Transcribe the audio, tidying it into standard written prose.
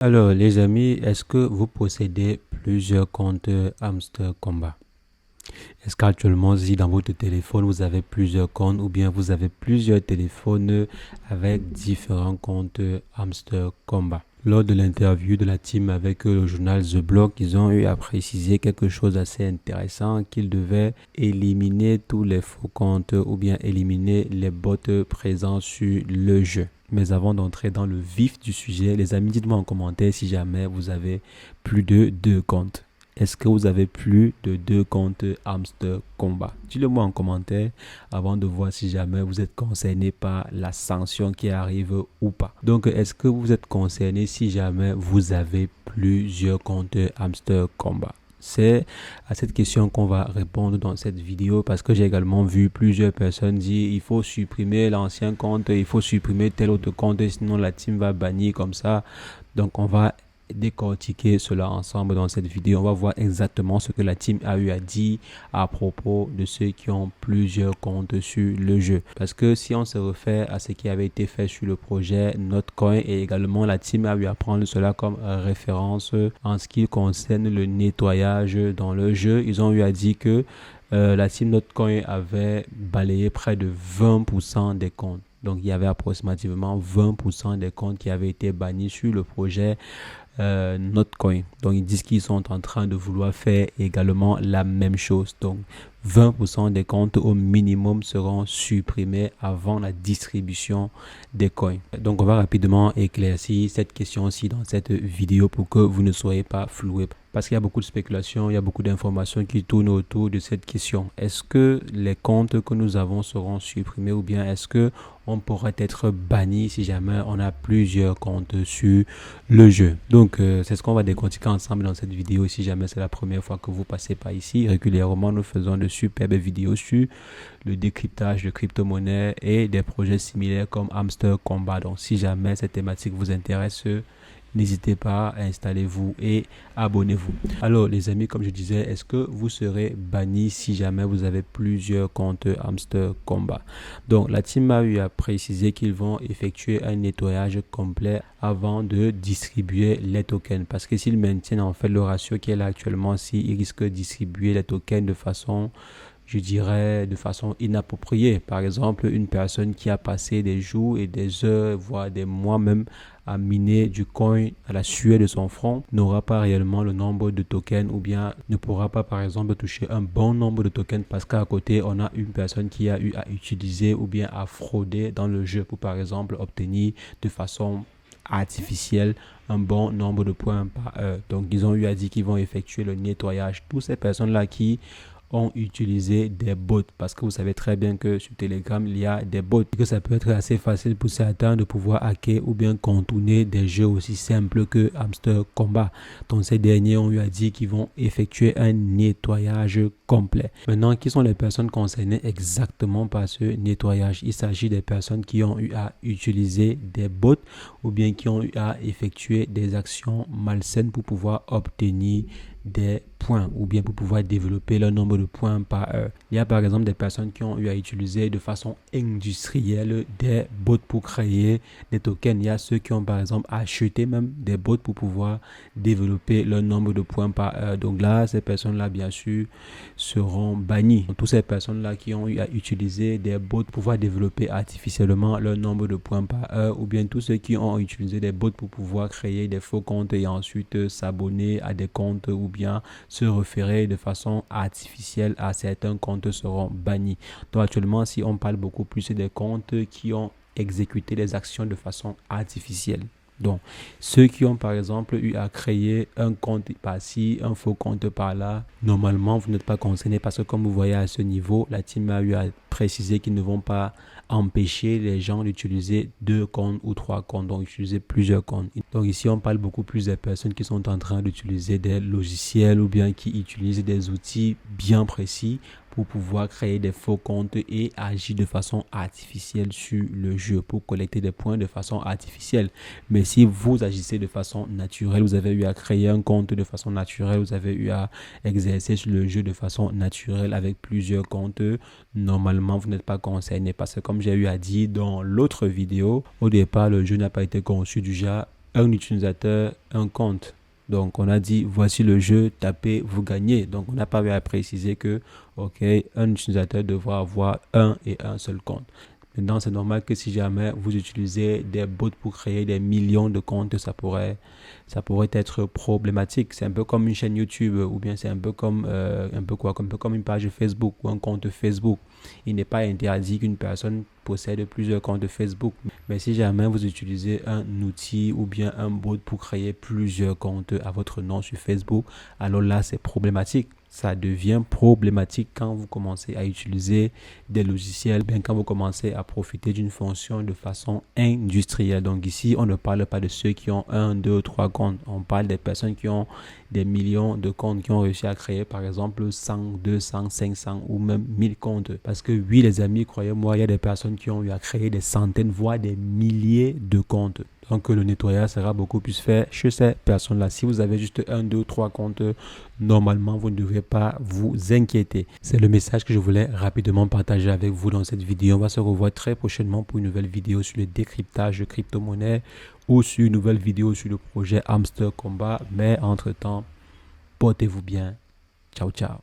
Alors, les amis, est-ce que vous possédez plusieurs comptes Hamster Combat? Est-ce qu'actuellement, si dans votre téléphone, vous avez plusieurs comptes ou bien vous avez plusieurs téléphones avec différents comptes Hamster Combat? Lors de l'interview de la team avec le journal The Block, ils ont eu à préciser quelque chose d'assez intéressant, qu'ils devaient éliminer tous les faux comptes ou bien éliminer les bots présents sur le jeu. Mais avant d'entrer dans le vif du sujet, les amis, dites-moi en commentaire si jamais vous avez plus de deux comptes. Est-ce que vous avez plus de deux comptes Hamster Combat? Dites-le moi en commentaire avant de voir si jamais vous êtes concerné par la sanction qui arrive ou pas. Donc, est-ce que vous êtes concerné si jamais vous avez plusieurs comptes Hamster Combat? C'est à cette question qu'on va répondre dans cette vidéo parce que j'ai également vu plusieurs personnes dire il faut supprimer l'ancien compte, il faut supprimer tel autre compte, sinon la team va bannir comme ça. Donc on va décortiquer cela ensemble dans cette vidéo. On va voir exactement ce que la team a eu à dire à propos de ceux qui ont plusieurs comptes sur le jeu. Parce que si on se réfère à ce qui avait été fait sur le projet Notcoin et également la team a eu à prendre cela comme référence en ce qui concerne le nettoyage dans le jeu. Ils ont eu à dire que la team Notcoin avait balayé près de 20% des comptes. Donc, il y avait approximativement 20% des comptes qui avaient été bannis sur le projet Notcoin. Donc, ils disent qu'ils sont en train de vouloir faire également la même chose. Donc, 20% des comptes au minimum seront supprimés avant la distribution des coins. Donc, on va rapidement éclaircir cette question-ci dans cette vidéo pour que vous ne soyez pas floués. Parce qu'il y a beaucoup de spéculations, il y a beaucoup d'informations qui tournent autour de cette question. Est-ce que les comptes que nous avons seront supprimés ou bien est-ce que on pourrait être banni si jamais on a plusieurs comptes sur le jeu? Donc, c'est ce qu'on va décortiquer ensemble dans cette vidéo. Si jamais c'est la première fois que vous passez par ici, régulièrement, nous faisons de superbes vidéos sur le décryptage de crypto-monnaies et des projets similaires comme Hamster Combat. Donc, si jamais cette thématique vous intéresse, n'hésitez pas à installez-vous et abonnez-vous. Alors les amis, comme je disais, est-ce que vous serez banni si jamais vous avez plusieurs comptes Hamster Combat? Donc la team a eu à préciser qu'ils vont effectuer un nettoyage complet avant de distribuer les tokens. Parce que s'ils maintiennent en fait le ratio qui est là actuellement, s'ils risquent de distribuer les tokens de façon, je dirais, de façon inappropriée. Par exemple, une personne qui a passé des jours et des heures, voire des mois même, à miner du coin à la sueur de son front, n'aura pas réellement le nombre de tokens ou bien ne pourra pas, par exemple, toucher un bon nombre de tokens parce qu'à côté, on a une personne qui a eu à utiliser ou bien à frauder dans le jeu pour, par exemple, obtenir de façon artificielle un bon nombre de points par heure. Donc, ils ont eu à dire qu'ils vont effectuer le nettoyage. Toutes ces personnes-là qui ont utilisé des bots parce que vous savez très bien que sur Telegram il y a des bots et que ça peut être assez facile pour certains de pouvoir hacker ou bien contourner des jeux aussi simples que Hamster Combat. Donc ces derniers ont eu à dire qu'ils vont effectuer un nettoyage complet. Maintenant, qui sont les personnes concernées exactement par ce nettoyage? Il s'agit des personnes qui ont eu à utiliser des bots ou bien qui ont eu à effectuer des actions malsaines pour pouvoir obtenir des points ou bien pour pouvoir développer le nombre de points par heure. Il y a par exemple des personnes qui ont eu à utiliser de façon industrielle des bots pour créer des tokens. Il y a ceux qui ont par exemple acheté même des bots pour pouvoir développer le nombre de points par heure. Donc là, ces personnes-là, bien sûr, seront bannies. Donc, toutes ces personnes-là qui ont eu à utiliser des bots pour pouvoir développer artificiellement le nombre de points par heure ou bien tous ceux qui ont utilisé des bots pour pouvoir créer des faux comptes et ensuite s'abonner à des comptes ou bien se référer de façon artificielle à certains comptes seront bannis. Donc actuellement, si on parle beaucoup plus des comptes qui ont exécuté les actions de façon artificielle. Donc, ceux qui ont par exemple eu à créer un compte par-ci, un faux compte par-là, normalement, vous n'êtes pas concerné parce que comme vous voyez à ce niveau, la team a eu à préciser qu'ils ne vont pas empêcher les gens d'utiliser deux comptes ou trois comptes, donc utiliser plusieurs comptes. Donc ici, on parle beaucoup plus des personnes qui sont en train d'utiliser des logiciels ou bien qui utilisent des outils bien précis pour pouvoir créer des faux comptes et agir de façon artificielle sur le jeu pour collecter des points de façon artificielle. Mais si vous agissez de façon naturelle, vous avez eu à créer un compte de façon naturelle, vous avez eu à exercer sur le jeu de façon naturelle avec plusieurs comptes, normalement vous n'êtes pas concerné parce que comme j'ai eu à dire dans l'autre vidéo, au départ le jeu n'a pas été conçu du genre un utilisateur, un compte. Donc, on a dit, voici le jeu, tapez, vous gagnez. Donc, on n'a pas eu à préciser que, OK, un utilisateur devra avoir un et un seul compte. Maintenant, c'est normal que si jamais vous utilisez des bots pour créer des millions de comptes, ça pourrait être problématique. C'est un peu comme une chaîne YouTube ou bien c'est un peu comme, un peu comme une page Facebook ou un compte Facebook. Il n'est pas interdit qu'une personne possède plusieurs comptes Facebook. Mais si jamais vous utilisez un outil ou bien un bot pour créer plusieurs comptes à votre nom sur Facebook, alors là, c'est problématique. Ça devient problématique quand vous commencez à utiliser des logiciels, bien quand vous commencez à profiter d'une fonction de façon industrielle. Donc ici, on ne parle pas de ceux qui ont un, deux, trois comptes. On parle des personnes qui ont des millions de comptes, qui ont réussi à créer par exemple 100, 200, 500 ou même 1000 comptes. Parce que oui, les amis, croyez-moi, il y a des personnes qui ont eu à créer des centaines, voire des milliers de comptes. Donc le nettoyage sera beaucoup plus fait chez ces personnes-là. Si vous avez juste un, deux, trois comptes, normalement, vous ne devrez pas vous inquiéter. C'est le message que je voulais rapidement partager avec vous dans cette vidéo. On va se revoir très prochainement pour une nouvelle vidéo sur le décryptage de crypto-monnaies ou sur une nouvelle vidéo sur le projet Hamster Combat. Mais entre-temps, portez-vous bien. Ciao, ciao.